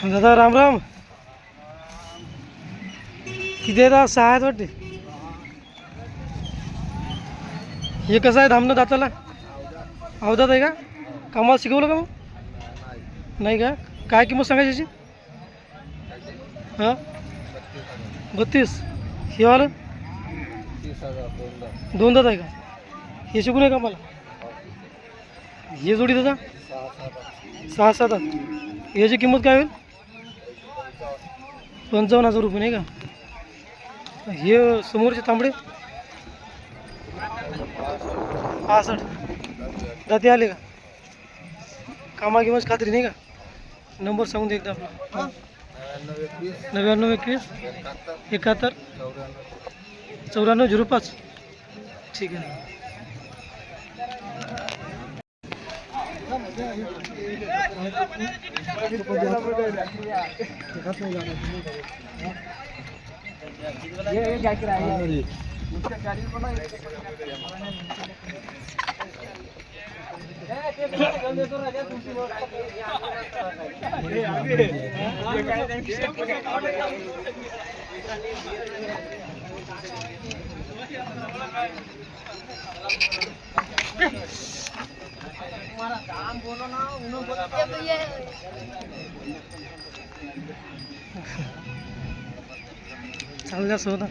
दादा राम राम. किती आहेत आज? 6 आहेत वाटते. हे कसं आहे धामणं दाताला? अवधात आहे का? कामाला शिकवलं का मग? नाही का? काय किंमत सांगायची याची? हां 32. हे वालं 2 दात आहे का? हे शिकून आहे का मला? हे जोडी दादा 6-7 दात. याची किंमत काय होईल? 55,000 रुपये नाही का? हे समोरचे तांबडे 65 दाते आले का? कामा किंमत खात्री नाही का? नंबर सांगून दे एकदा आपला. 99 21 71 94 05. ठीक आहे. चाल जास्त होता.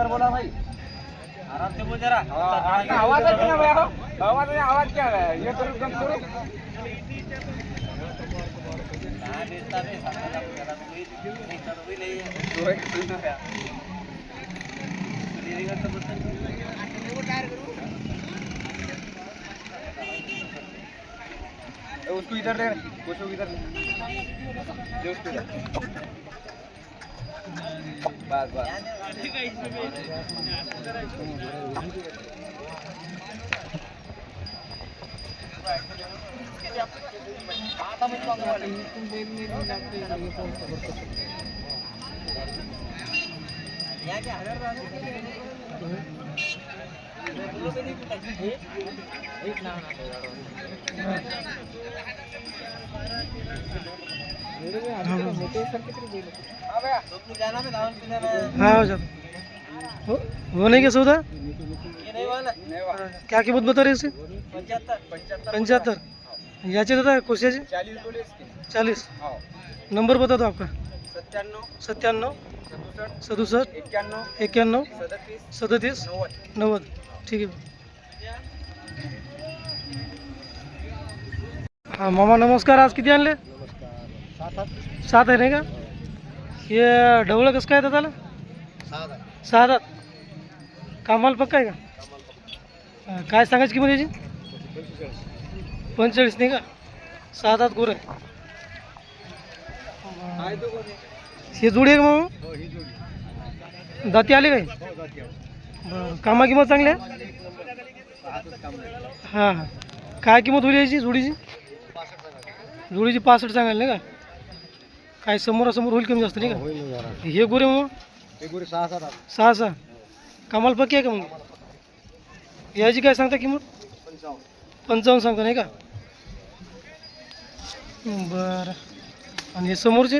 बोला भाई, आराम से बोल जरा. आवाज है ना भैया? आवाज क्या है? ये करो कम करो. उसको इधर ले, उसको इधर ले, उसको इधर. बस बस. हाँ वो नहीं क्या सौदा? क्या कीमत बता रहे इसे? 75. याचे दादा कोशियाचे 40. नंबर बता दो आपका. 97 67 91 37 90. ठीक आहे. हां मामा नमस्कार. आज किती आणले? 7 आहे नाही का? हे ढवळं कसं काय दादाला? 6 दात. कामाला पक्का आहे का? काय सांगायची किंमत याची? 45 नाही का? 6 दात गोर आहे. हे जोडी आहे का मग? दाती आले काय? बरं कामा किंमत चांगली आहे? हां हां. काय किंमत होईल याची जोडीची? जोडीची 65 सांगायला नाही का? काय समोरासमोर होईल कमी जास्त नाही का? हे गोरे मग? 6-6 कामाला पक्की आहे का मग? याची काय सांगता किंमत? 55 सांगता नाही का? बरं. आणि हे समोरचे?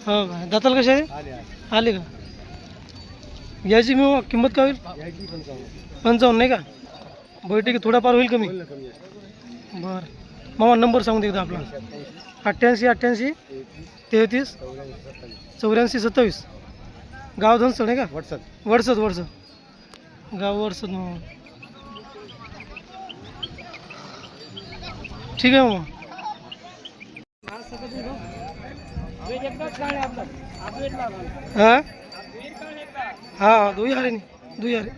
हो का? दाताल कसे आहे? आले का? याची मी किंमत काय होईल? 55 नाही का? बैठकी थोडाफार होईल कमी? बरं मामा नंबर सांगून दे एकदा आपला. 88 88 33 84 27. गाव धनसड आहे का? वडसद गाव वडसद मामा. ठीक आहे मामा. हां हां दुई हारे दुई हारे.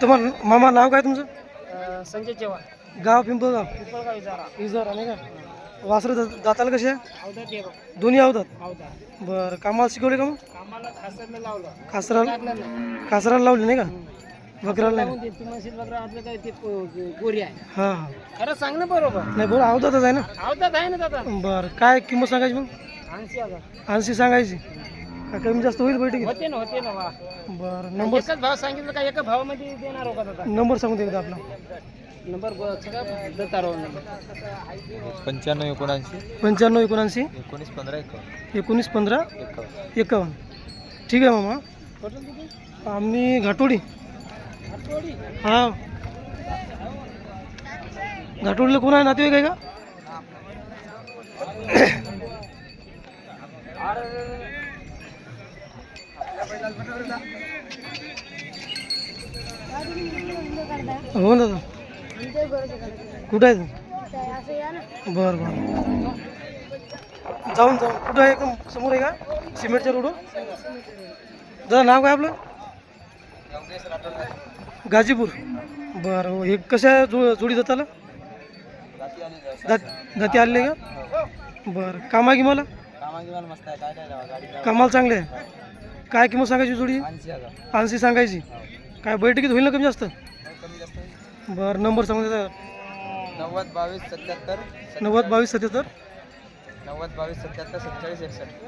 तुम्हाला मामा नाव काय तुमचं? संजय चव्हाण. गाव पिंपळगाव. इजारा नाही का? वासरं दाताला कसे आहे? दोन्ही आवतात. बरं कामाला शिकवले का मग? कासराला लावली नाही का? बकराला नाही आपलं काय ते गोरी आहे हां हां खरं सांग ना बरोबर नाही बोल अवधातच आहे ना आवतात आहे ना दादा बरं काय किंमत सांगायची मग 80,000 80 सांगायची का कमी जास्त होईल बैठकीत होते ना वा बरं नंबर एकच भाव सांगितलं का एका भावामध्ये देणार हो का दादा नंबर सांगू दे एकदा आपला नंबर सगळा देता राहू नंबर 95 79 95 79 19 15 19 15 51 51 ठीक आहे मामा आम्ही घाटोडी हां घाटोडीला कोण आहे नातेवाईक आहे का हो ना दादा कुठं आहे तू बरं बरं जाऊन कुठं आहे एकदम समोर आहे का सिमेंटच्या रोडवर दादा नाव काय आपलं गाजीपूर बरं हो हे कशा जोडी जाताला दाती आलेले का बरं कामा की मला मस्त आहे काय गाडी कामाला चांगले आहे काय किंमत सांगायची जोडी 80 सांगायची काय बैठकीत होईल ना कमी जास्त कमी जास्त बरं नंबर सांगू देता 90 22 77 90 22 77 90 22 77 47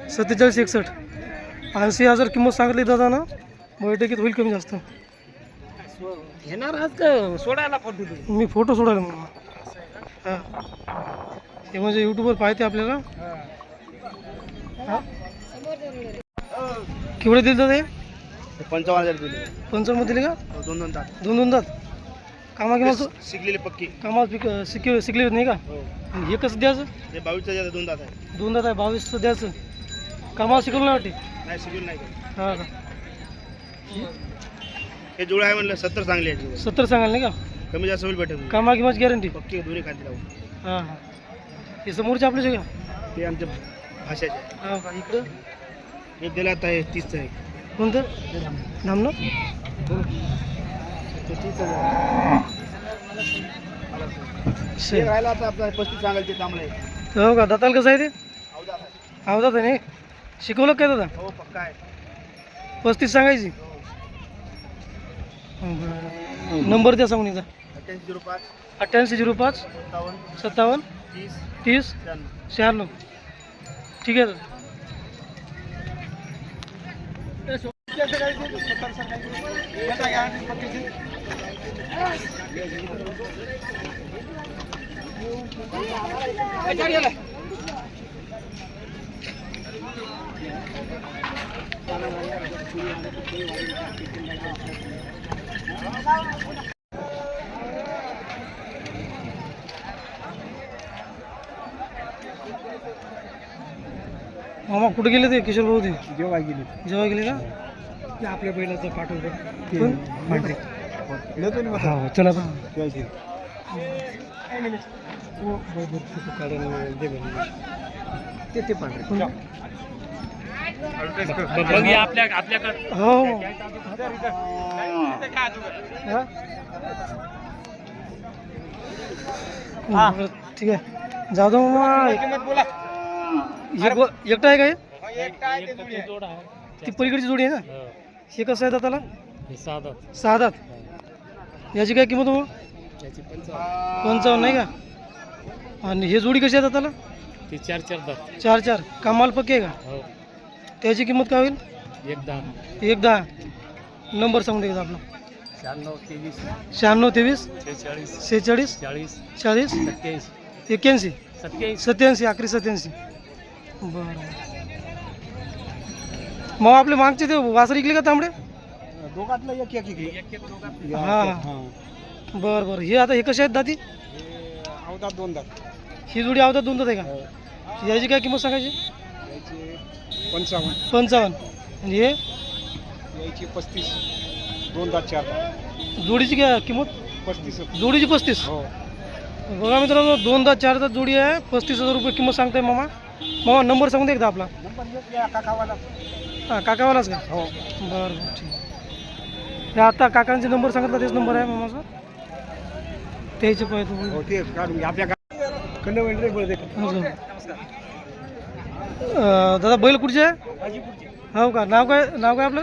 61 47 61 80,000 किंमत सांगितली दादा ना बैठकीत होईल कमी जास्त घेणार आज का सोडायला पडतो मी फोटो सोडायला म्हणून हां हे म्हणजे यूट्यूबवर पाहते आपल्याला केवढे दिले दादा हे 55,000 दिले 55 दिले का दोन दोन तास दोन दात कामा किंवा शिकलेले पक्की कामाला शिकले नाही का आणि हे कसं द्यायचं हे 22 दोन तास आहे दोन दात आहे 22 द्यायचं कामाला शिकवलं नाही वाटते नाही शिकले नाही हां का हे जुळ आहे म्हणलं 70 चांगले आहे 70 सांगाल नाही का कमी जास्त होईल भेटेल कामा किंवाची गॅरंटी पक्की दोन्ही खाली राहू हां हां हे समोरचे आपल्याचे का ते आमच्या भाषाचे हां का इकडं हे दिला आता आहे 30चं आहे कोणतं नाम ना ते राहिला आता आपला 35 सांगाल ते चांगलं आहे हो का दाताल कसं आहे ते आवदात आहे नाही शिकवलं काय दादा हो पक्का आहे 35 सांगायची बरं नंबर द्या सांगून एकदा 8805 8805 57 30 30 96 ठीक आहे दादा मामा कुठे गेले ते किशोर भाऊ ते जेव्हा गेली जेव्हा गेले का ते आपल्या बैलाचं पाठवलं हा चला आता ते पांढरे आपल्याकडे हो हा बरं, ठीक आहे जाऊ दो मामा एकटा आहे का हे? ती पलीकडची जोडी आहे ना हे कसं आहे दाताला सहा दात याची काय किंमत मग 55 नाही का आणि हे जोडी कशी आहे दाताला ते 4 दात 4 कामाल पक्के आहे का हो त्याची किंमत काय होईल 10 नंबर सांगून दे आपला 96 23 46 46 40 40 81 87 87 आखरी 87 बरं मग आपले मागचे ते वासर इकले का तांबडे दोघातलं एक हां बरं हे आता हे कसे आहेत दाती अवधात दोन दात ही जोडी आवतात दोन दात आहे का याची काय किंमत सांगायची याचे 55 55 आणि हे याची 35 दोन दात 4 दात जोडीची काय किंमत 35 जोडीची 35 हो बघा मित्रांनो 2 दात 4 दात जोडी आहे 35,000 रुपये किंमत सांगताय मामा नंबर सांगून दे एकदा आपला हां काकावालाच का हो बरं ठीक हे आता काकांचे नंबर सांगितला तेच नंबर आहे मामाचा त्याचे पाहिजे हो ते काढून घ्या. आपल्या कंडवेंडरे बोलते दादा बैल कुठचे आहे हो का नाव काय आपलं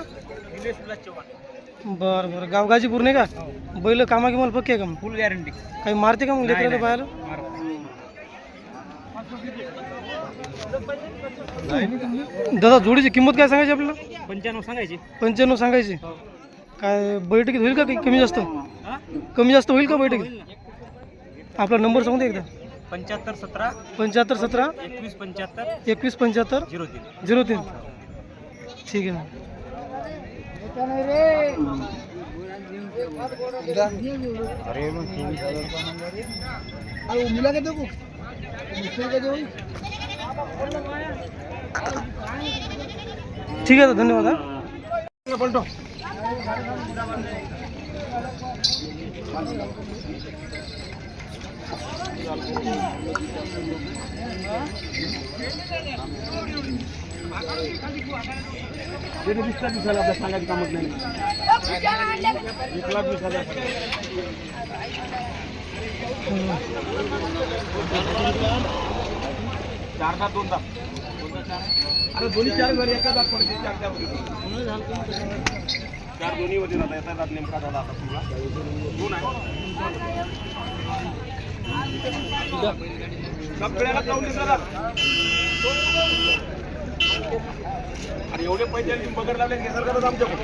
बरं बरं. गाव गाजीपूर नाही का? बैल कामाकी मला पक्के आहे का मग? फुल गॅरंटी. काही मारते का मग लेकराला पाहायला? दादा जोडीची किंमत काय सांगायची आपल्याला? 95 सांगायची. 95 सांगायची. काय बैठकीत होईल का काही कमी जास्त? कमी जास्त होईल का बैठकीत? आपला नंबर सांगू दे एकदा. 75 17 75 17 21 75 21 75 03. 03. ठीक आहे. ठीक आहे, धन्यवाद. आपल्या सांगायची कामच नाही. 1,20,000. चार दात दोन दात. अरे दोन्ही चार घरी एका दात पडते. चार दोन्ही मध्ये जाता येतात. दात नेमका झाला आता तुला दोन आहे. सगळ्याला काउंट करा. आणि एवढे पैसे बगर लावले घेणार करत आमच्याकडे.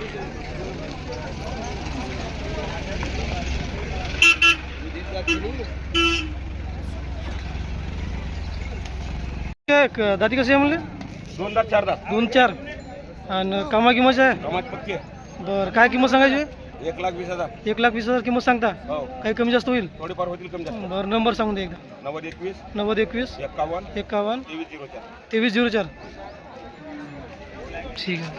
दाती कशी आहे म्हणले? दोन दात चार दात. 2-4. आणि कामा किंमत आहे? कामात पक्की आहे. बरं, काय किंमत सांगायची? 1,20,000. 1,20,000 किंमत सांगता. हो, काही कमी जास्त होईल? थोडीफार होतील कमी जास्त. बरं, नंबर सांगून दे एकदा. 90 21 90 21 51 51 23 04. 2304. ठीक आहे.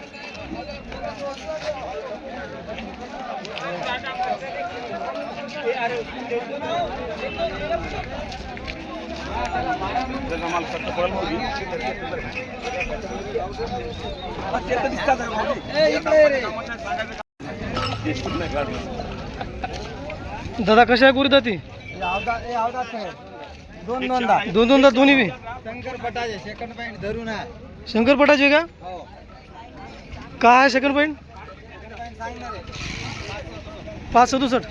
मला खर्च पडेल होती. दादा कशा आहे गुरी दाती? दोन दात दोन्ही बी. शंकरपटाचे का? काय आहे सेकंड पॉईंट? 567.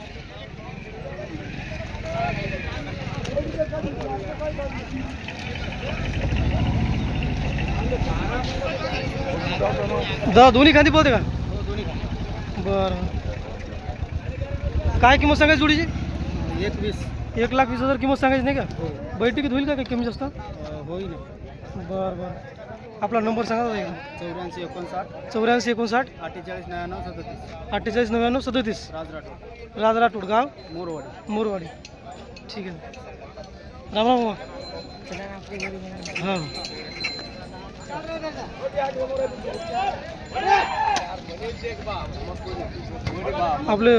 दादा दोन्ही खांदी पळते का? बरं. काय किंमत सांगायची जोडीची? 1,20,000 किंमत सांगायची नाही का? बैठकीत होईल का काही कमी जास्त? होईल. बरं बरं. आपला नंबर सांगा दादा एकदा. 84 59 84 59 48 99 37. 48 99 37. राजराठोड. राजराठोड, गाव मोरवाडी. मोरवाडी. ठीक आहे. राम राम मामा. हां. आपले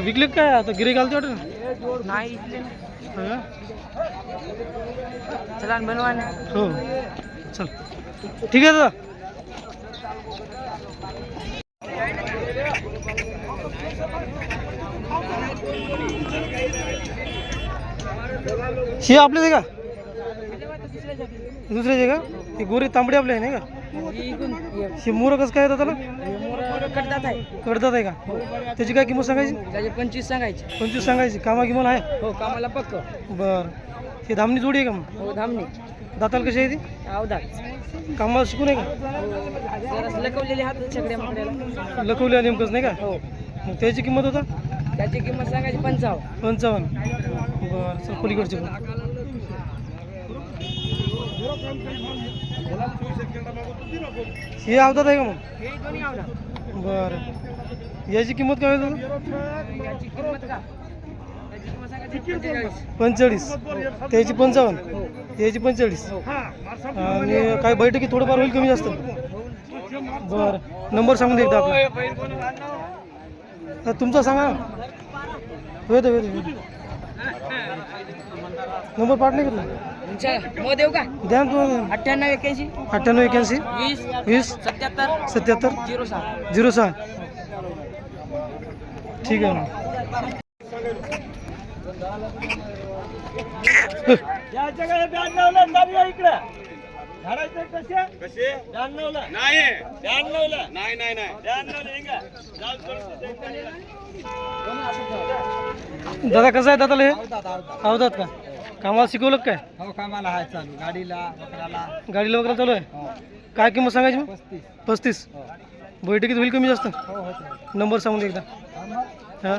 विकले काय आता? गिरे घालते वाटतं नाही ना? चला बनवा. हो, चल. ठीक आहे दादा. हे आपलेच आहे का? दुसऱ्याचे का? हे गोरे तांबडे आपले आहे नाही का? हे मोर कसं काय येतात त्याला? कडदात आहे का? त्याची काय किंमत सांगायची? 25 सांगायची. 25 सांगायची. कामा किंमत आहे? हो, कामाला पक्क. बरं. हे धामणी जोडी आहे का मग? हो, धामणी. दाताला कशी आहे ती? अवधात. कामाला शिकून आहे का? लकवलेले हात सगळ्या माकड्याला. लखवल्या नेमकंच नाही का? हो. मग त्याची किंमत होता? त्याची किंमत सांगायची 55. 55. बरं, चल पलीकडचे पण. हे आवतात आहे का मग? हे दोन्ही अवधात. बरं. याची किंमत काय होईल? याची किंमत का? त्याची किंमत सांगायची 45. 45. त्याची 55. याची 45. आणि काय बैठकी थोडंफार होईल कमी जास्त? बरं, नंबर सांगून दे एकदा आपला. तुमचा सांगा. वेद नंबर पाठ नाही घेतला? मग देऊ का? द्या ना तुम्हाला. 98 81 98 81 20 20 77 77 06. 06. ठीक आहे मग. कसे 92 नाही 92 नाही नाही नाही 92 दादा कसं आहे दादाला हे आवतात का कामाला शिकवलं का काय हो कामाला आहे चालू गाडीला वगैरेला गाडीला वगैरे चालू आहे काय किंमत सांगायची मग 35 बैठकीत होईल कमी जास्त नंबर सांगून दे एकदा हां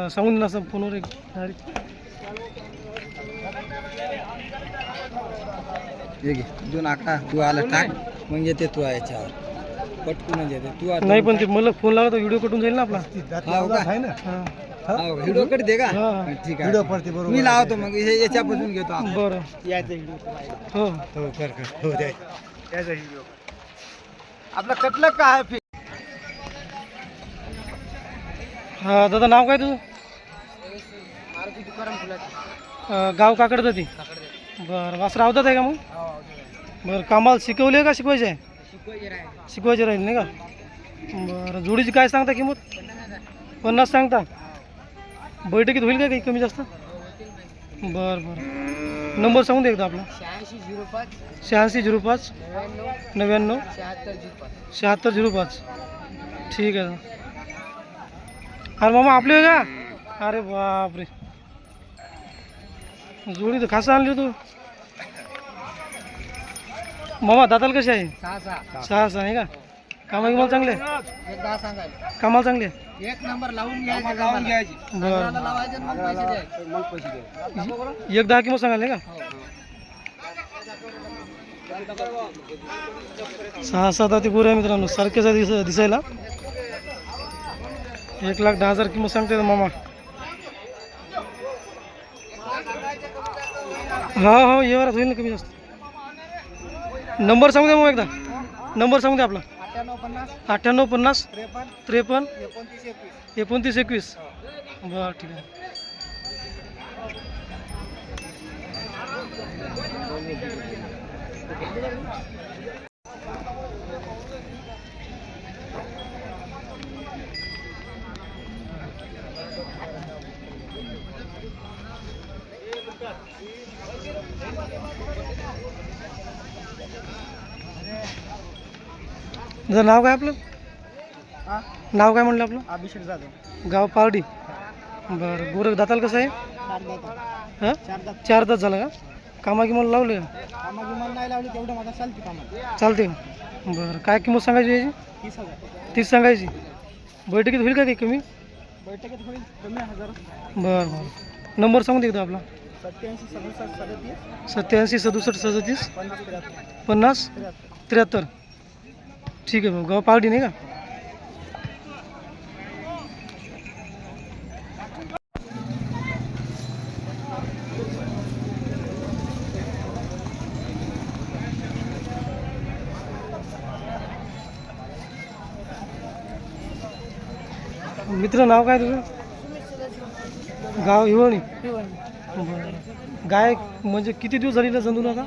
सांगून दे ना असं फोनवर एक डायरेक्ट दोन आकडा तू आला टाक मग येते तू याच्यावर पटकून येते तू नाही पण ते मला फोन लावला तर व्हिडिओ कटून जाईल ना आपला आहे ना हां व्हिडिओ कडे दे का हां ठीक आहे व्हिडिओ पडते बरोबर मी लावतो मग याच्यापासून घेतो आपण. बरं हो हो कर हो दे त्याचा व्हिडिओ आपलं कटलं काय आहे हा दादा नाव काय तुझं गाव काकड जाती बरं वासरा आवतात आहे का मग बरं कामाला शिकवले का शिकवायचे आहे शिकवायचे राहील नाही का बरं जोडीची काय सांगता किंमत 50 सांगता बैठकीत होईल का काही कमी जास्त बरं बरं नंबर सांगून दे एकदा आपला 8605 99 7605 ठीक आहे अरे मामा आपले का अरे बापरे जोडी तर खास आणली तू मामा दाताल कसे आहे 6 आहे का कामा गिमाला चांगले कामाला चांगले एक नंबर लावून घ्यायची बरं मग पैसे द्यायचे एक 10 किंमत सांगाल नाही का 6-7 ते पुरे मित्रांनो सारखेच आहे दिसायला 1,10,000 किंमत सांगते मामा हो येवरात होईल ना कमी जास्त नंबर सांगू द्या मग एकदा नंबर सांगू द्या आपला 9850 53 29 21 बरं ठीक आहे जर नाव काय आपलं नाव काय म्हणलं आपलं अभिषेक जाधव गाव पारडी बरं गोरख दाताल कसं आहे हां 4 दात झालं का कामा किंमत लावले का नाही लावली तेवढं माझा चालते कामाला चालते का बरं काय किंमत सांगायची याची 30,000 30 सांगायची बैठकीत होईल का काही कमी बैठकीत होईल कमी 1000 बरं बरं नंबर सांगून दे एकदा आपला 87 67 87 67 37 50 50 73 ठीक आहे मग गाव पारडी नाही का मित्र नाव काय तुझं गाव हिवळणी बरं गाय म्हणजे किती दिवस झाली ना जंतून आता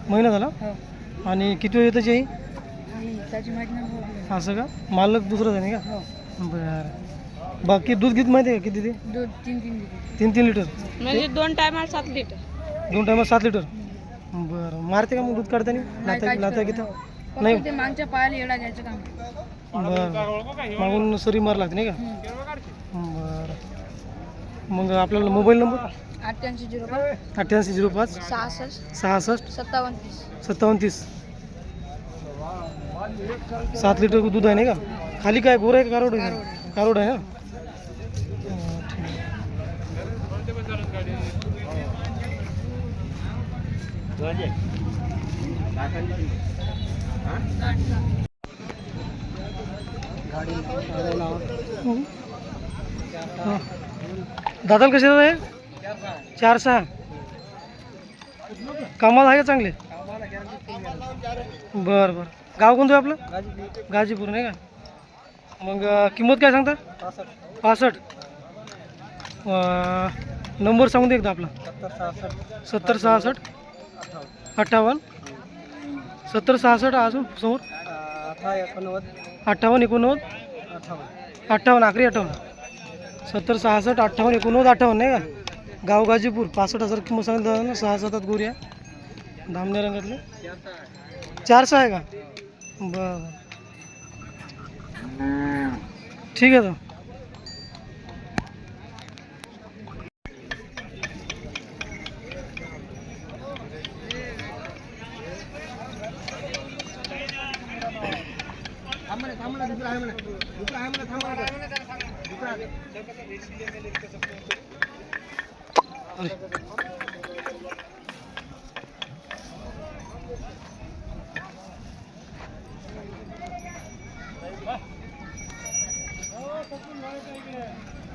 महिना झाला आणि किती वेळ येतं आई असं का मालक दुसरंच आहे नाही का बरं बाकी दूध घेत माहिती आहे का किती ते दूध 3 लिटर म्हणजे 2 टायमाला 7 लिटर 2 टायमात 7 लिटर बरं मारते का मग दूध काढताना लाता घेता नाही ते मागच्या पायाला एवढा घ्यायचं काम बरं मागून सरी मार लागते नाही का बरं मग आपल्याला मोबाईल नंबर 8805 8805 66 66 57 30 7 लिटर दूध आहे नाही का खाली काय गोर आहे का कारोड आहे कारोड आहे ना दादाल कसे आहे 4-6 कामाला आहे का चांगले बरं बरं गाव कोणतं आहे आपलं गाजीपूर नाही का मग किंमत काय सांगता 65 नंबर सांगून दे एकदा आपला 70 66 58 70 66 अजून समोर 58 89 58 आखरी 58 70 66 58 89 58 नाही का गाव गाजीपूर 65,000 किंमत सांगितलं दादा ना. 6-7 गोरी आहे, धामण्या रंगातले. 400 आहे का? बरं ठीक आहे.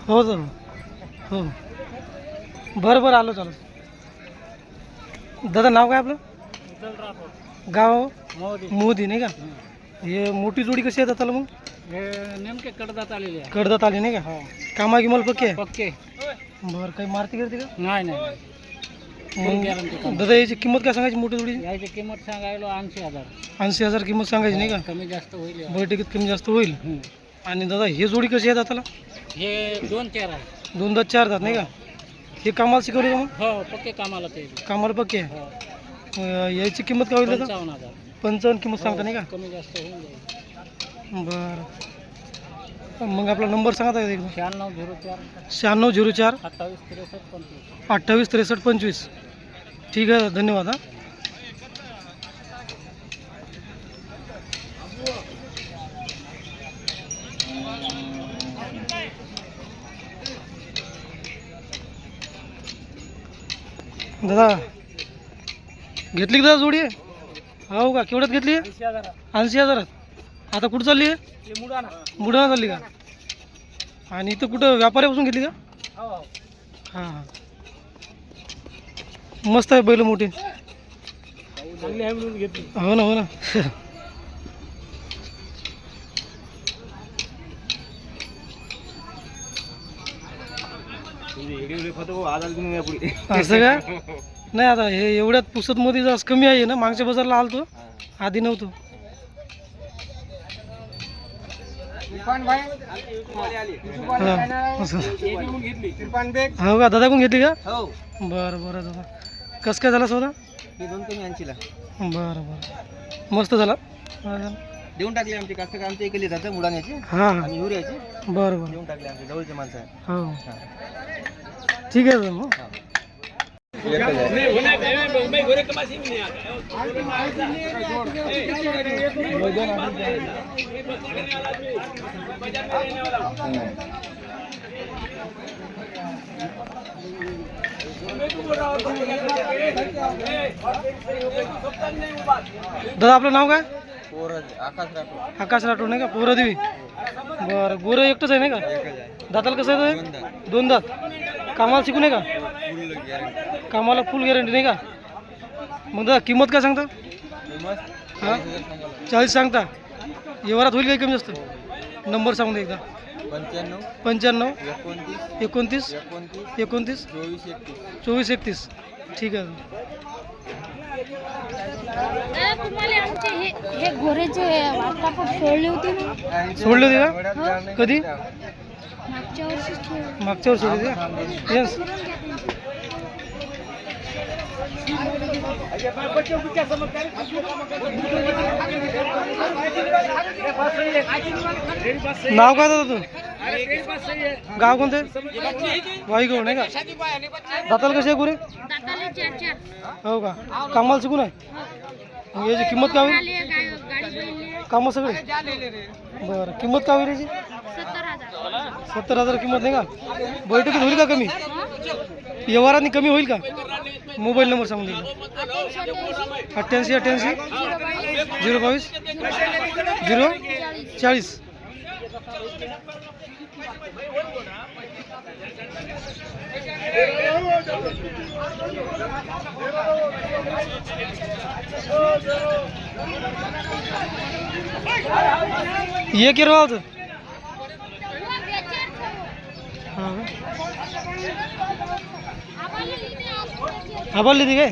हो सर हो. बरं बरं आलो चालू. दादा नाव काय आपलं? गाव मोदी नाही का? हे मोठी जोडी कशी आहे दाताला मग? हे नेमके कडदात आलेले आहे. कडदात आली नाही का? कामा गिमाल पक्के आहे? पक्के. बरं काही मारती करते का? नाही नाही मग दादा याची किंमत काय सांगायची मोठी जोडीची? याची किंमत सांगायला 80,000. 80,000 किंमत सांगायची नाही का? कमी जास्त होईल. बैठकीत कमी जास्त होईल. आणि दादा हे जोडी कशी आहे दाताला? हे 2-4 आहे. 2 दात 4 दात नाही का? हे कामाला शिकवली का मग? हो पक्के कामाला ते. कामाला पक्के आहे. हो याची किंमत काय होईल दादा? 55,000. 55 किंमत सांगता नाही का? कमी जास्त होऊन जाईल. बरं मग आपला नंबर सांगा दादा एकदा. 9604 9604 28 63 25. 28 63 25. ठीक आहे धन्यवाद. हां दादा घेतली का दादा जोडी आहे? हो का? केवढ्यात घेतली आहे? 80,000. आता कुठं चालली आहे? बुलढाणा चालली का? आणि इथं कुठं व्यापाऱ्यापासून घेतली का? हां हां मस्त आहे बैल मोठी. हो ना हो ना. असं का? नाही आता हे एवढ्यात पुसत मध्ये जास्त कमी आहे ना. मागच्या बाजारला आलतो, आधी नव्हतो. हां, असं. हो का? दादा कोण घेतली का? हो बरं बरं दादा. कसं काय झाला सौदा? हे 2 कमी 80 ला बरं बरं मस्त झाला. हां देऊन टाकले आमचे कास्तकार. आमच्या इकडे जातं मुडाण्याचे हां आणि युरियाचे बरं बरं देऊन टाकले. आमचे जवळचे माणसं आहे. हो ठीक आहे दादा मग. दादा आपलं नाव काय? आकाश राठोड नाही का? पोरादेवी. बरं गोरं एकटंच आहे नाही का? दाताला कसं आहे? 2 दात. कामाला शिकून आहे का? कामाला फुल गॅरंटी नाही का? मग दादा किंमत काय सांगता? हां 40 सांगता. व्यवहारात होईल काही कमी जास्त? नंबर सांगून दे एकदा. 95 29 29 24 31. ठीक आहे. तुम्हाला आमचे हे गोरेचे वाटपाट सोडली होती ना? सोडली होती का? कधी? मागच्या वर्षी मागच्या वर्षी सोडली का? येस. नाव काय दादा तू? गाव कोणतं? वाईगाव नाही का? दाताला कशी आहे गुरे? दाताले 4-4. हो का? कामाला शिकून आहे? मग याची किंमत काय होईल? गाडी बैल कामं सगळे? बरं किंमत काय होईल याची? 70,000. 70,000 किंमत नाही का? बैठकीत होईल का कमी? व्यवहारांनी कमी होईल का? मोबाईल नंबर सांगून दिला. 88 88 022 040. ये किरवा होतं. आबाल लिहिली काय?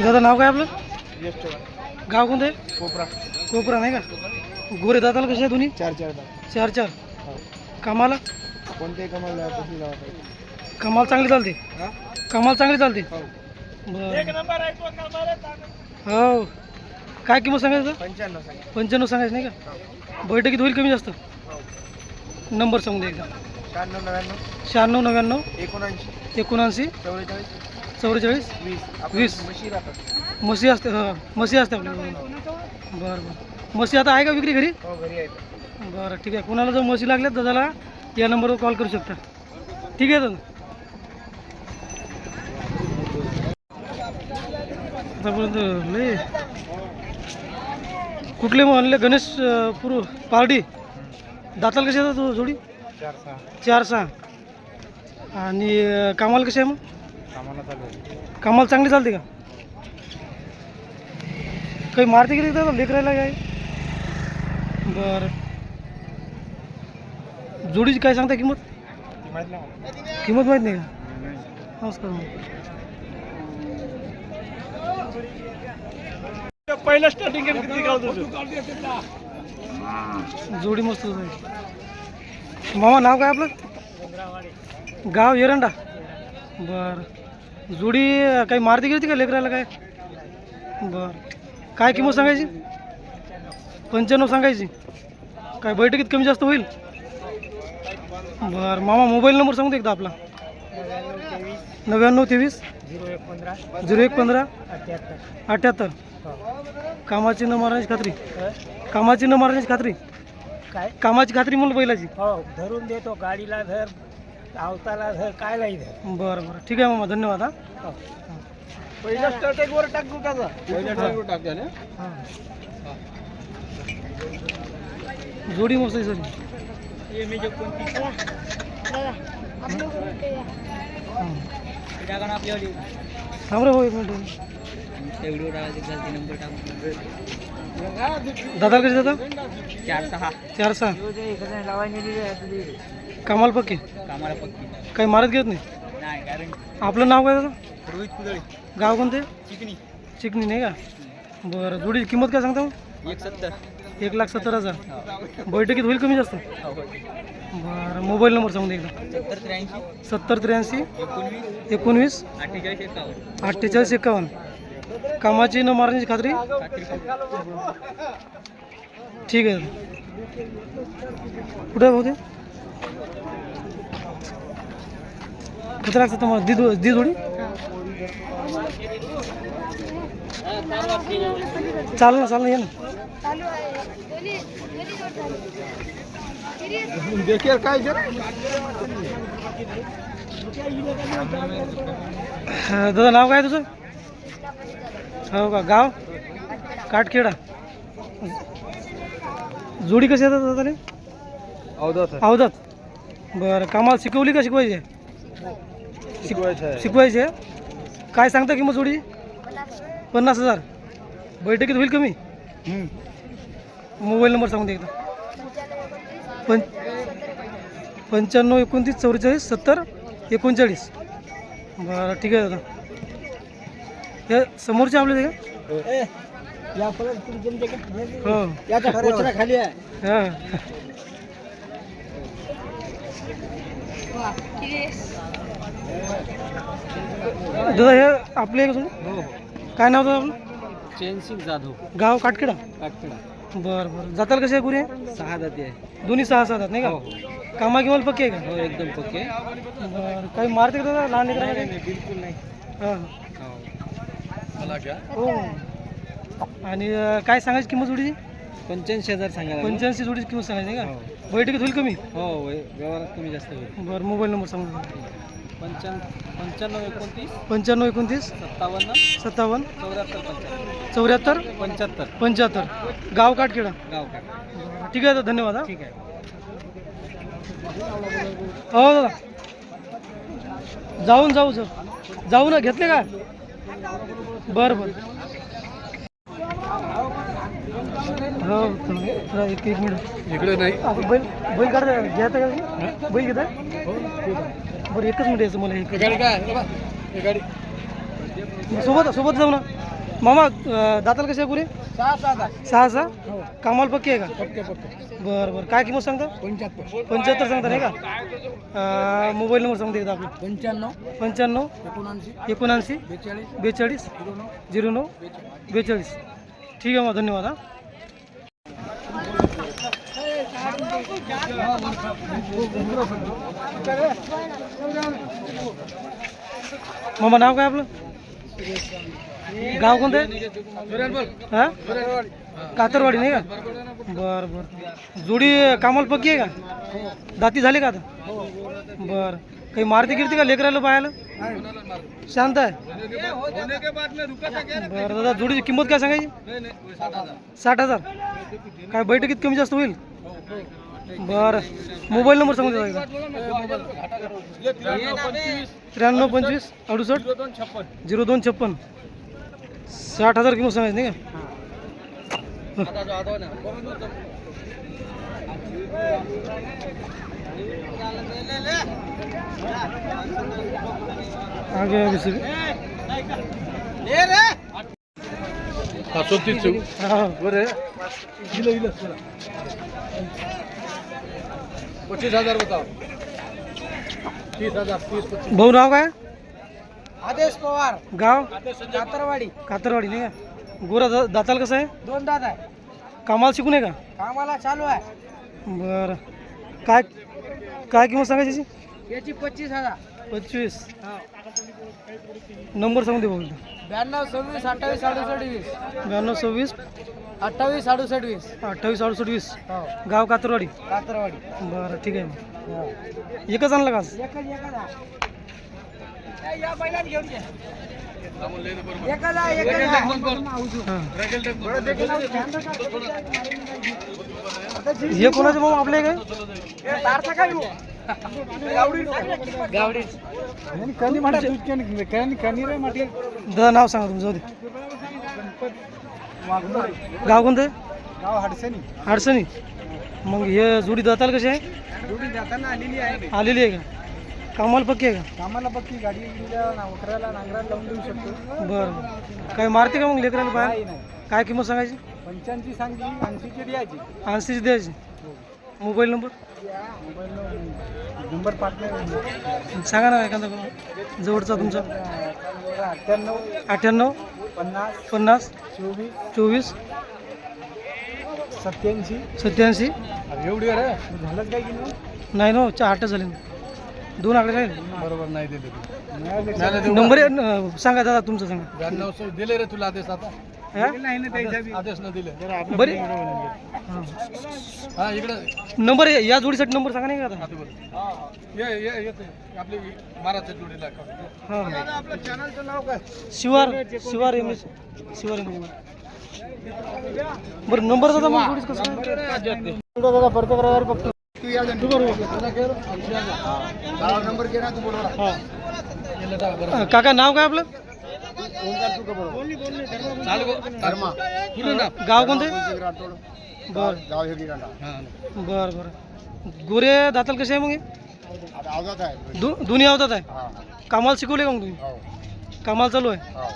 दादा नाव काय आपलं? यश चव्हाण. गाव कोणतं आहे? कोपरा. कोपरा नाही का? गोरे दाताला कसे आहे दोन्ही? 4 चार चार. कामाला कोणत्याही कमाल पस्तीस गावात आहे. कमाल चांगली चालते. हा? कमाल चांगली चालते. हो. बरं. हो. काय किंमत सांगायचं? 95 सांगा. 95 सांगायचं नाही का? बैठकीत होईल कमी जास्त? नंबर सांगून द्या एकदा. 96 96 99 79 79 44 44 20. 20. 20. म्हशी राहतात. म्हशी असते. हां म्हशी असते आपल्या. बरं बरं. म्हशी आता आहे का विक्री घरी? हो घरी आहेत. बरं ठीक आहे. कोणाला जर म्हशी लागल्यात दादाला या नंबरवर कॉल करू शकता. ठीक आहे दादा. आतापर्यंत लय कुठले म्हणले गणेश पूर्व पार्टी दाताल कसे येतात जोडी? 4-6. आणि कामाला कसे आहे मग? कामाला चांगली चालते का? काही मारते की दादा लेकरायला काय? बरं. जोडीची काय सांगता किंमत? किंमत माहीत नाही का? नमस्कार. पहिलं स्टार्टिंग किती जोडी मस्त होती. मामा नाव काय आपलं? गाव एरंडा. बरं. जोडी काही मारती गेली का लेकरायला काय? बरं. काय किंमत सांगायची? 95 सांगायची. काय बैठकीत कमी जास्त होईल? बरं. मामा मोबाईल नंबर सांगू दे एकदा आपला. 99 23 0115 78. कामाची न मारण्याची खात्री. कामाची न मारण्याची खात्री. काय कामाची खात्री म्हणलं बैलाची. हो धरून देतो गाडीला धर आवताला धर काय नाही धर. बरं बरं ठीक आहे मामा धन्यवाद. हा पहिलं स्टार्टिंग वर टाकू टाका. पहिलं स्टार्टिंग वर टाकते ना. हां. जोडी मस्त आहे सर. थांब रे हो एक मिनिट. दादा कसे दादा? 4-6. कामाला पक्की? काही मारत घेत नाही. आपलं नाव काय दादा? रोहित कुदळे. गाव कोणते? चिकनी. चिकनी नाही का? बरं. जोडीची किंमत काय सांगता मग? 170. 1,70,000. बैठकीत होईल कमी जास्त? बरं. मोबाईल नंबर सांगून दे एकदा. 70 83 19 48 51. कामाची न मारण्याची खात्री? ठीक आहे. कुठे भाऊ ते? किती लागतं तुम्हाला दी जोडी? चाल ना ये ना. देखील काय जर दादा नाव काय तुझं? हो का? गाव काटखेडा. जोडी कशी येतात दादा? अवधात. बरं. कामाला शिकवली का शिकवायची आहे? शिकवायची आहे. काय सांगता किंमत जोडी? 50,000. बैठकीत होईल कमी? मोबाईल नंबर सांगून दे एकदा. 95 29 44 70 39. बरं ठीक आहे दादा. हे समोरचे आपले ते का? हो. खाली आहे. हां. दादा हे आपले आहे का तुम्ही? काय नाव दादा आपलं? चैनसिंग जाधव गाव काटखेडा. काटखेडा. बरं बरं. जाताल कसे आहे गुरे? 6 दाते आहे. दोन्ही 6-6 नाही का? कामा किंवा पक्के आहे का? हो एकदम पक्के. बरं. काही मारते का दादा लहान लेकराला? बिलकुल नाही. हां मला का? हो. आणि काय सांगायची किंमत जोडीची? 85,000 सांगायला. 85 जोडीची किंमत सांगायची नाही का? बैठकीत होईल कमी? हो व्यवहारात कमी जास्त होईल. बरं. मोबाईल नंबर सांगू. 95 29 95 29 57 57 74 74 75. 75. गाव काटखेडा. गाव काय. ठीक आहे दादा धन्यवाद. हा ठीक आहे. हो दादा जाऊ ना घेतले का? बरं बरं. हो जरा एक मिनिट इकडे नाही. बैल काढता घ्यायचं का? बैल घेत आहे? बरं एकच मिनिट यायचं मला. एक गाडी काय? गाडी सोबत जाऊ ना. मामा दाताल कसे आहे पुरे? 6 हो कामाला पक्की आहे का? पक्के पक्के बरं बरं, काय किंमत सांगता? 75 75 सांगता नाही का? मोबाईल नंबर सांगते एकदा आपला. 95 95 79 79 42 42 09 42. ठीक आहे मग, धन्यवाद हा. मामा नाव काय आपलं? गाव कोणतं आहे? हा कातरवाडी नाही का? बरं बरं. जोडी कामाला पक्की आहे का? दाती झाली का आता? बरं. काही मारती गिरती का लेकराला पाहायला? शांत आहे. बरं दादा, जोडीची किंमत काय सांगायची? 60,000. काय बैठकीत कमी जास्त होईल? बरं. मोबाईल नंबर सांगून द्या. 93 25 68 0256. 60,000 किंमत सांगायची नाही का? आगे आगे से हाँ. 25,000 बताओ. 30,000 30 भाऊ नाव काय? आदेश पवार गाव कातरवाडी. कातरवाडी नाही का? गोरा दाताल कसं आहे? 2 दात आहे. कामाला शिकून आहे का? कामाला चालू आहे. बरं. काय काय किंमत सांगायची? याची 25,000. 25. नंबर सांगून दे भाऊ. 92 26 28 67 92 26 28 67 20. 28 68 20. हो गाव कातरवाडी. कातरवाडी. बरं ठीक आहे मग. हो. एकच आणलं का आज? एकच या बैलात घेऊन घे. एकच आहे. हां. हे कोणाचं भाऊ आपले काय? गावडी कणी म्हणा कणी रे म्हटले. दादा नाव सांगा तुमचं. जाऊ दे. गाव कोणतं आहे? गाव हडसणी. अडचणी. मग हे जोडी दाताल कशी आहे? जोडी जाताना आलेली आहे. आलेली आहे का? कामाला पक्की आहे का? कामाला पक्की गाडी वखराला नांगराला लावून देऊ शकतो. बरं. काय मारते का मग लेकराला काही पाय? नाही. काय किंमत सांगायची? 85 सांगली 80 द्यायची. 80 द्यायची. मोबाईल नंबर मोबाईल नंबर पाठवून सांगा ना एखादा जवळचा तुमचा. 98 98 50 50 24 24 87. 87. एवढी रे झालं काय की नाही नो 8 झाले. 2 आकडे राहिले. बरोबर नाही दिले. नंबर सांगा दादा तुमचा सांगा. 92 दिले रे तुला आदेश आता. हा? नाही ना त्याच्या आदेश न दिले. बरे हा इकडे नंबर या जोडीसाठी नंबर सांगा नाही का आता? ये येते आपली महाराजच्या जोडीला. हां. आपल्या चॅनलचं नाव काय? शिवार शिवार एम एस शिवार एम एस. बरं नंबर दादा मग जोडीच कसं दादा प्रत्येक रविवारी बघतो. नंबर घे ना तू बरोबर. हां. काका नाव काय आपलं? गाव कोणते? बरं गाव हे गिरांडा. बरं बरं. गोरे दाताल कसे आहे मग हे? आता आवजात आहे. दोन्ही आवतात आहे. हा कामाला शिकवले का मग तुम्ही? हो कामाला चालू आहे. हो.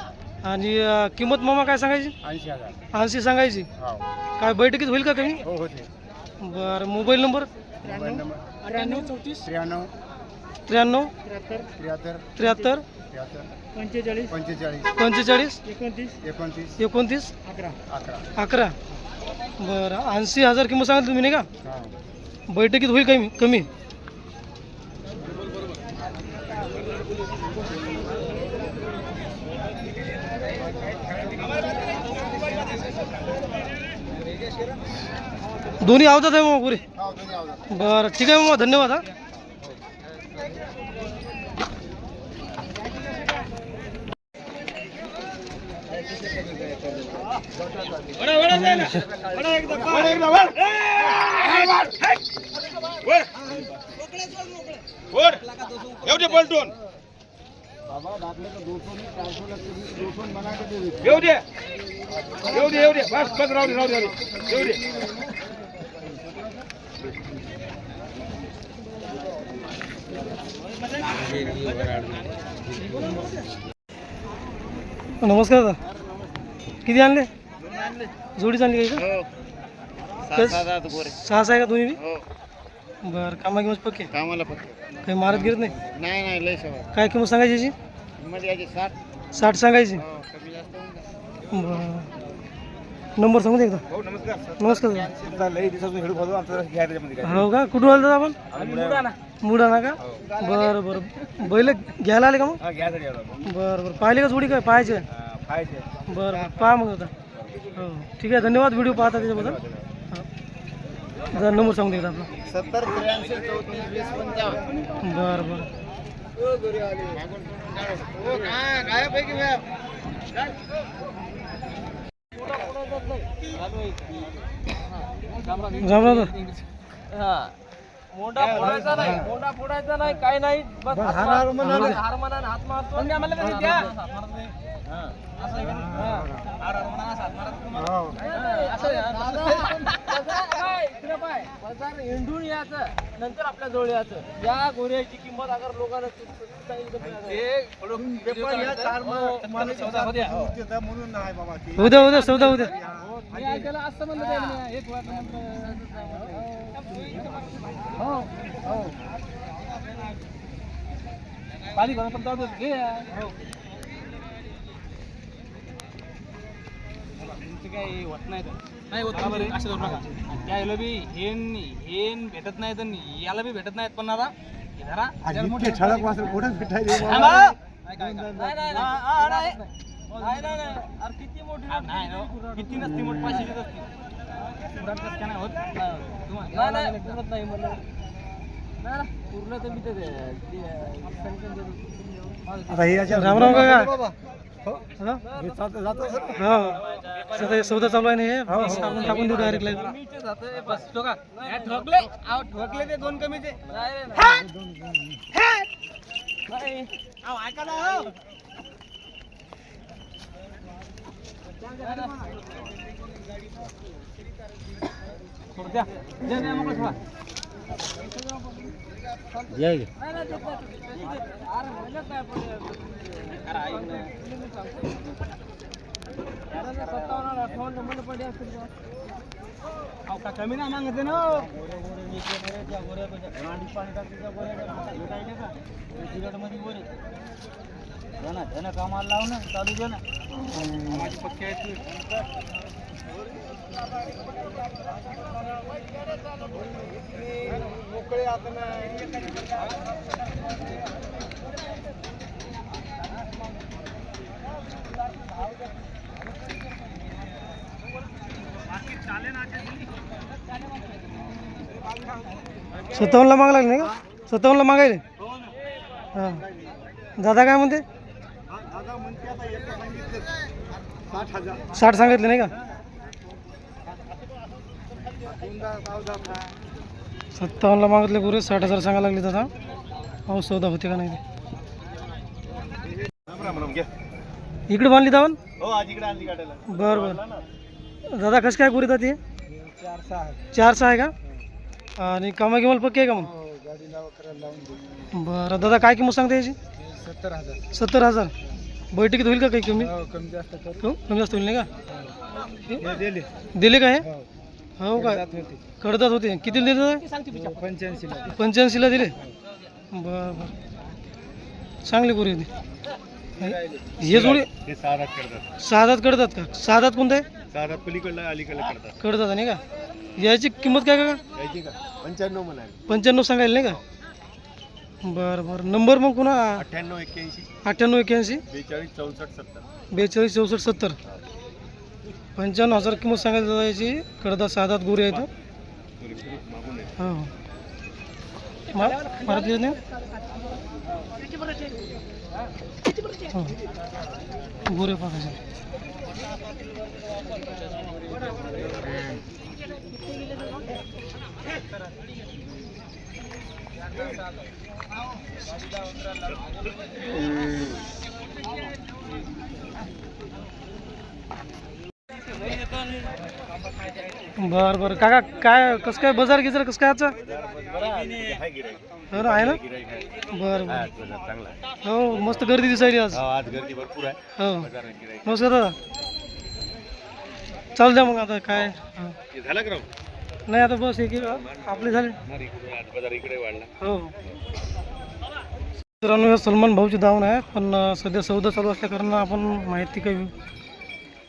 आणि किंमत मामा काय सांगायची? 80,000. 80 सांगायची. हो काय बैठकीत होईल का कमी? हो होते. बरं. Mobile number mobile number 93 34 93 93 73 73 45 45 45 29 29 11. 11. बरं. 80,000 किंमत सांगाल तुम्ही नाही का? हा. बैठकीत होईल कमी कमी? दोन्ही आवतात आहे मग पुरे. हो दोन्ही आवजात. बरं ठीक आहे मग, धन्यवाद. हा. पलटून बाबा दाखले तर 200 नहीं 400 लगते 200 बना के दे देते. येऊ दे बस बस राहू दे येऊ दे. नमस्कार दादा. किती आणले जोडीच आणली काही हो का गोरे सहा आहे का दोन्ही बी? हो बरं कामा किंमत पक्के कामाला फक्त काही मारत गिरत नाही नाही नाही लय सवय काय किंमत सांगायची याची मध्ये याची 60 60 सांगायची हो कमी जास्त होऊन जाईल. बरं नंबर सांगू दे एकदा हो नमस्कार नमस्कार सर लय दिवसापासून हेडू बोलतो आमचं घ्या त्याच्यामध्ये काय हो का कुठून आलं दादा आपण मुळा मुडा ना का बरं बरं बैल घ्यायला आले का मग हा घ्या तरी आलो बरं बरं पाहिले का जोडी काय पाहायचे फायदे बरं बरं पहा मग आता हो ठीक आहे धन्यवाद व्हिडिओ पाहता त्याच्याबद्दल हो जरा नंबर सांगू दे एकदा आपला 70 83 34 20 55 बरं बरं हो काय काय पैकी भैया राम राम मोंडा फोडायचा नाही मोंडा फोडायचा नाही काय नाही बस हार म्हणा हार म्हणा हात मारतो म्हणजे आम्हाला तरी द्या असं आहे का नाही? हार म्हणा हात मारत बाजार हिंडून यायचं नंतर आपल्या जवळ यायचं या गोऱ्याची किंमत अगर लोकांना म्हणून नाही बाबा उद्या उद्या सौदा उद्या असं म्हणलं त्याने एक हो हो पाणी भरून पण जाऊ घे काही होत नाही नाही होत बरोबर आहे असं करू नका त्याला बी हेन हेन भेटत नाही तर याला बी भेटत नाहीत पण आता ठळक वासर कुठेच भेटायला किती मोठी नाही किती नसती मोठी 500 असती नाही होत नाही म्हणलं पूर्ण तर मी राम राम काका हो सौदा चालू आहे ना हे आपण टाकून देऊ डायरेक्ट लाईव्ह बस तो का ठोकले ते दोन कमीचे ऐका ना द्या द्या मग थोडा कमी ना मागते ना कामाला लाव ना चालू दे ना माझी पक्की आहेत मोकळे आता सत्तावन्नला मागा लागले नाही का 57ला मागायले हां दादा काय म्हणते 60 सांगितले नाही का 57ला मागितले पुरे 60,000 सांगायला लागले दादा हो सौदा होते का नाही ते इकडे बांधली दावण बरं बरं दादा कसं काय पुरी ते 4-6 आहे का आणि कामा किंमत पक्की आहे का मग बरं दादा काय किंमत सांगते याची 70,000 बैठकीत होईल का काही कमी कमी जास्त होईल नाही का दिले का हे हो का कडदात होते किती दिले 85ला दिले बरं बरं चांगली पुरी होती हे जोडी 6 दात कडतात का 6 दात कोणतं आहे पलीकडला अलीकडला करतात कडतात नाही का याची किंमत काय का 95 म्हणाले 95 सांगायला नाही का बरं बरं नंबर मग पुन्हा 98 81 42 64 70 55,000 किंमत सांगायला दादा याची कडदा 6 दात गोरे आहेत हो मारत गेले नाही हो गोरे पाकायचे बर बर काका काय कसं काय बाजार गिजार कसं काय आजचा हो ना आहे ना बर बर हो मस्त गर्दी दिसायली आज आज गर्दी भरपूर आहे हो नमस्कार दादा चालू द्या मग आता काय हा. झाला का नाही आता बस एक आपले झाले इकडे वाढला हो मित्रांनो हे सलमान भाऊची धावण आहे पण सध्या सौदा चालू असल्या कारण आपण माहिती काही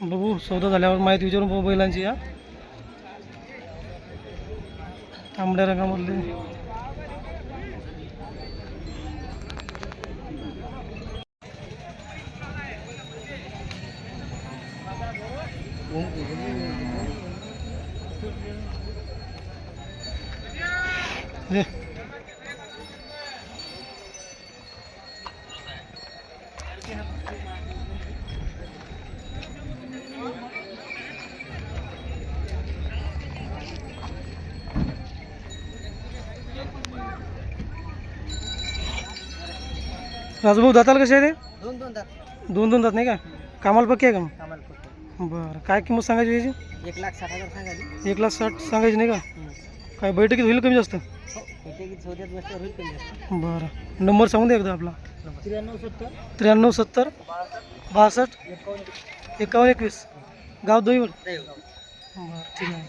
बघू सौदा झाल्यावर माहिती विचारून बघू बैलांची या तांबड्या रंगामधले हे. राजभाऊ दाताल कसे आहे ते दोन दोन दात दोन दोन दात नाही का कामाला पक्की आहे का मग कामाला करतो बरं काय किंमत सांगायची याची 1,60,000 सांगाली 1,60,000 सांगायची नाही का काय बैठकीत होईल कमी जास्त हो किती सौद्यात बसल्यावर होईल कमी जास्त बरं नंबर सांगून द्या एकदा आपला 93 70 62 62 51 गाव दोईवर बरं ठीक आहे